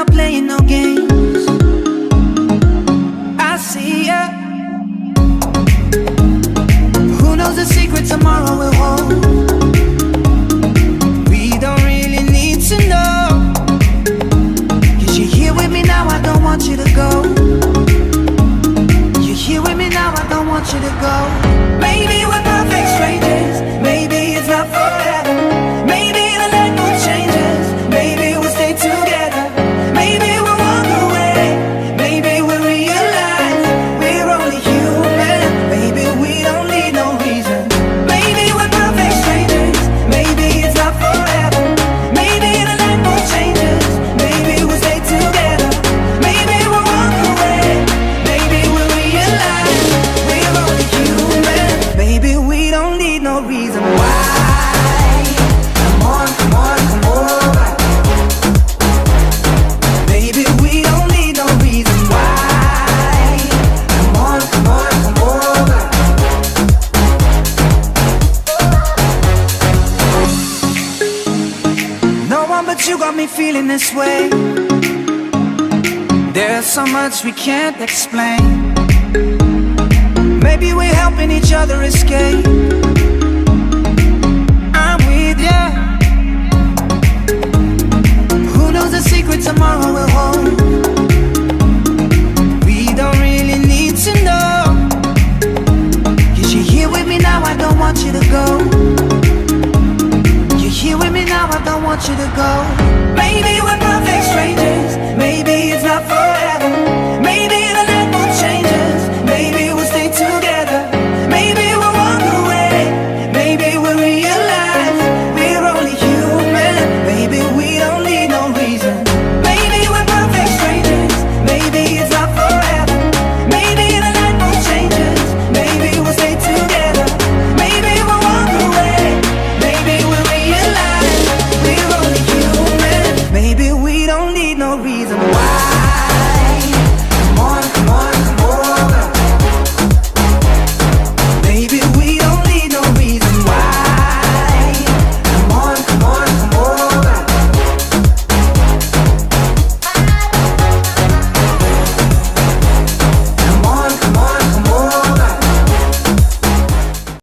not playing no games. I see ya. Who knows the secret tomorrow will hold? We don't really need to know. 'Cause you're here with me now, I don't want you to go. You're here with me now, I don't want you to go. Maybe we're perfect strangers, maybe it's not forever. Maybe the night will change us, maybe we'll stay together. Maybe we'll walk away, maybe we'll realize we're only human. Maybe we don't need no reason. Maybe we're perfect strangers, maybe it's not forever. Maybe the night will change us, maybe we'll stay together. Maybe we'll walk away, maybe we'll realize we're only human. Maybe we don't need no reason why. Come on, come on, come over. Maybe we don't need no reason why. Come on, come on, come over. No one but you got me feeling this way. There's so much we can't explain. Maybe we're helping each other escape. I'm with ya. Who knows the secret tomorrow will hold? We don't really need to know. 'Cause you're here with me now, I don't want you to go. You're here with me now, I don't want you to go. Maybe we're perfect strangers, maybe it's not forever. Maybe the night will change us, maybe we'll stay together. Maybe we'll walk away, maybe we'll realize